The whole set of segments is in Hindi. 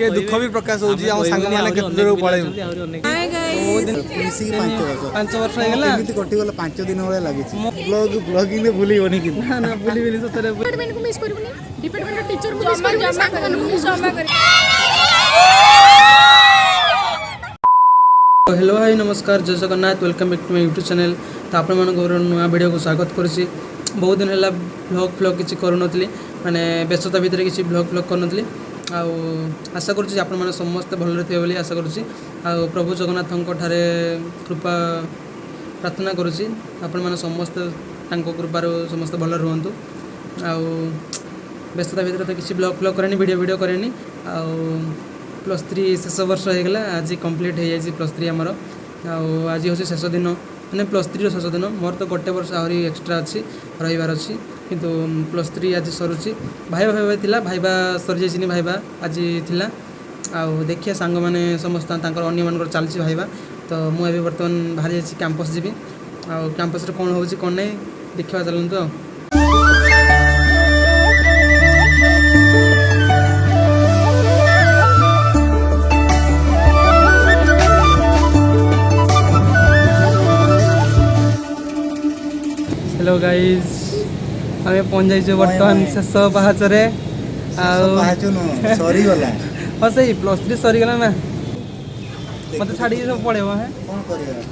ଟିକେ ଦୁଃଖ ବି ପ୍ରକାଶ ହଉଛି ଆମ ସାଙ୍ଗମାନେ କେତେ ଦୂରକୁ ପଳେଇବୁ। ମିଶିକି 5 ବର୍ଷ ହେଇଗଲା ଏମିତି କଟିଗଲା 5 ଦିନ ଭଳିଆ ଲାଗୁଛି। ବ୍ଲଗିଂ ରେ ଭୁଲିବନି କିନ୍ତୁ ନା ଭୁଲିବିନି ସତରେ। डिपार्टमेंट को मिस करबुनी डिपार्टमेंट टीचर को मिस करबुनी सांगमान को जमा कर। हेलो भाई नमस्कार जय Jagannath welcome back to my YouTube channel. तो आपण मान नुआ वीडियो को स्वागत करुँची। बहुत दिन है ब्लॉग किसी करूनली माने व्यस्तता भितर किसी ब्लॉग करूनली। आशा करुँच आपण मैंने समस्ते भलरे थे बोली आशा करुँच। प्रभु जगन्नाथ ठारे कृपा प्रार्थना करुँची आपण मैंने समस्ते कृपार समस्त भल रुहतु। व्यस्तता भितर तो किसी ब्लॉग करेनि वीडियो करेनि। +3 शेष वर्ष होगा आज कंप्लीट हो जाए +3 आमर। आज हूँ शेष दिन मैंने +3 शेष दिन। मोर तो गोटे वर्ष आहरी एक्सट्रा अच्छी रहीबार अच्छी किंतु +3 आज सरुची। भाईबा थिला भाईबा सरी जाइए भाईबा आज थिला। देखिए सांग मैंने समस्त अन्य मान चलती भाईबा। तो मुझे बर्तमान बाहरी जाइए कैंपस जी कैंपस कौन हो कौन नहीं देखा चलतु। हेलो गाइज आम पहुँच जाइए बर्तमान शेष पाहाचरे। सरीगला हाँ सही +3 सरीगला ना मत छाड़ी सब पड़े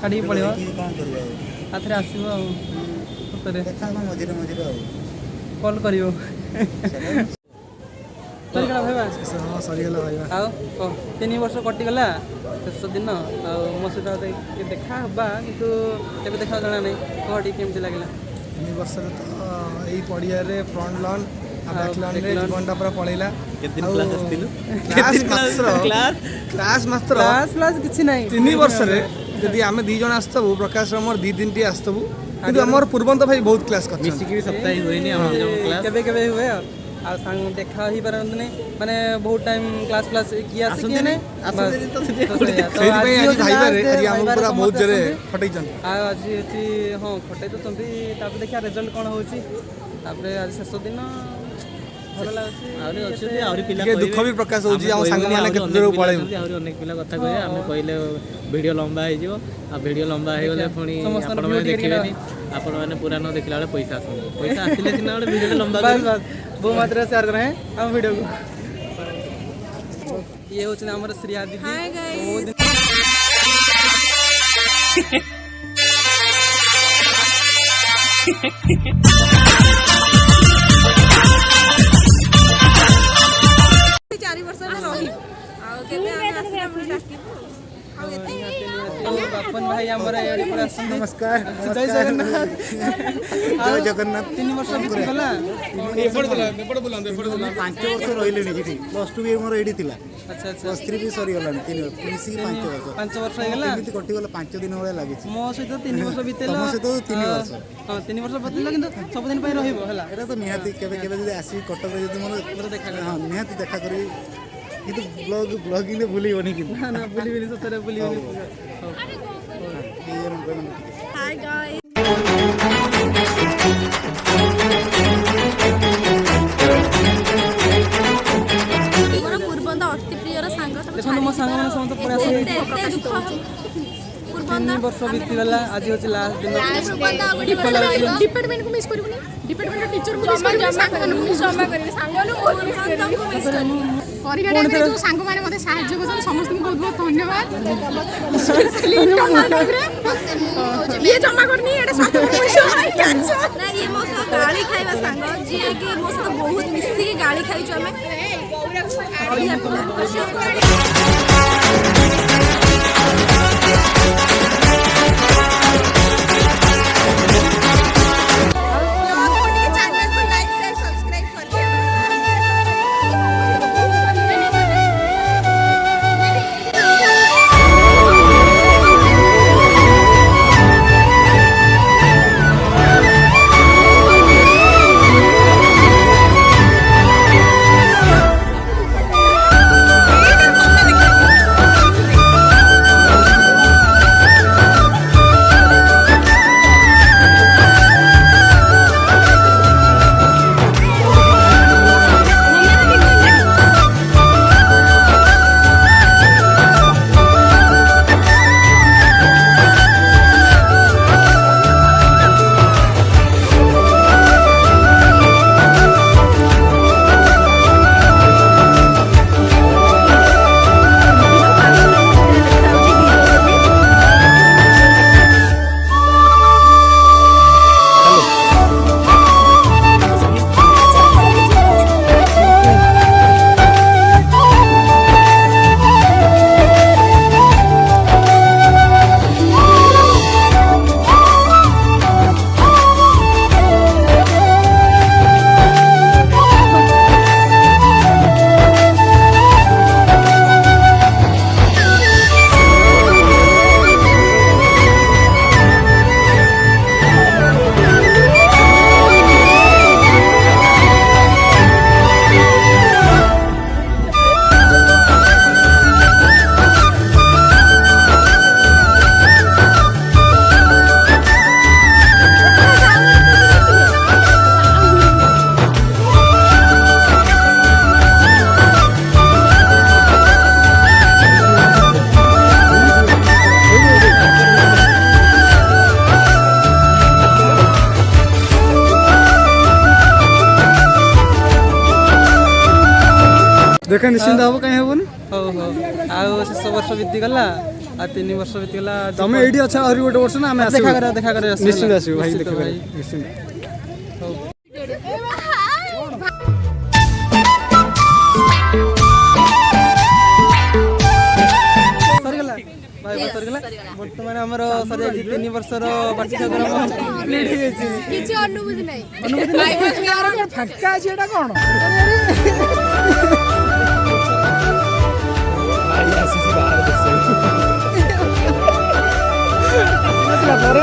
छाड़ी पड़े आथरे आसो कल कर सरीगला भाई 3 वर्ष कटिगला शेष दिन मो सहित देखा हवा कितु देखा जाना नहीं कह केमती लगे 3 वर्ष तो यही पड़िया फ्रंट लॉन जीवनटा पूरा पलैला। क्लास किसी ना 3 वर्ष जदि आम 2 जन आसतबू प्रकाश मोर 2-3 टी आसतबू कि आमर पूर्वंत भाई बहुत क्लास कर सप्ताह हुए हुए आ संग देखा ही पारंत नहीं माने बहुत टाइम क्लास किए आसिक नहीं आज पूरा बहुत जरे फटै आज हाँ फटै तो देखा रिजल्ट कौन हो आज शेष दिन दुख भी प्रकाश होची हम संग माने केते दूर पळेबू। अनेक पिला कथा कहे आम कहले वीडियो लंबा हो वीडियो लंबा हो गले पुणी आपण माने देखिबेनी आपण माने पूरा न देखला बेले पैसा आसिले सिना बेले वीडियो लंबा बहु मात्रा शेयर करें हम वीडियो को। ये होछ ना हमर श्रिया दीदी। हाय गाइस 4 वर्ष रही आ केबे हम आसना डाकिबो बापन भाई हमर एडी पर नमस्कार जय जगन्नाथ। जय जगन्नाथ 3 वर्ष गला 5 वर्ष रहिले जी +2 भी मोर एडी थिला। अच्छा +3 भी सरी गला 3 मिसी 5 वर्ष होगा एମିତି कटिगला 5 दिन भलिया लागिଛି। मो सहित 3 वर्ष बीतेला तम सहित 3 वर्ष हां 3 वर्ष बीतेला किंतु सब दिन पय रहिबो हला एटा तो निहाती केबे जदी आसी कटक जदी मोर देखा हां निहाती देखा करी किंतु ब्लॉगिंग रे भूलिबनी किंतु ना भूलिबनी सतरे भूलिबनी। हाय गाइस मोर पूर्वंत अति प्रियर सांग देखो मो सांग माने समस्त प्रयास पूर्वंत 3 वर्ष बीतीगला आज होची लास्ट दिन। डिपार्टमेंट को मिस करबुनी डिपार्टमेंट टीचर को मिस करबुनी सांगमान को जमा कर सांगनु को मिस करबुनी परीक्षा टाइम रे जो सांग माने मते सहाय्य करछन समस्त को बहुत बहुत धन्यवाद। ये जमा करनी एटा 7 पैसा ना ये मो गाली खाइबा सांग जे कि मो से बहुत मिसी के गाली खाइछु हमें ଦେଖା ନିଶ୍ଚିନ୍ତ ହବ କାହିଁ ହବନି। ହଉ ହଉ ଆଉ ଶେଷ ବର୍ଷ ବିତିଗଲା ଆଉ 3 ବର୍ଷ ବିତିଗଲା ତମେ ଏଇଠି ଅଛ ଆହୁରି ଗୋଟେ ବର୍ଷ ନା ଆମେ ଆସିବୁ ଦେଖା କରିବା ନିଶ୍ଚିନ୍ତ ଆସିବୁ ଭାଇ ନିଶ୍ଚିତ ଦେଖା ଭାଇ ନିଶ୍ଚିନ୍ତ। ହଉ ସରିଗଲା ଭାଇ ସରିଗଲା ବର୍ତ୍ତମାନ ଆମର ସରିଯାଇଛି 3 ବର୍ଷର ପାଠ୍ୟକ୍ରମ କମ୍ପ୍ଲିଟ୍ ହେଇଯାଇଛି କିଛି ଅନୁଭୂତି ନାହିଁ ଫାଙ୍କା ଅଛି ଏଟା କଣ ଆସିଛି ବାହାର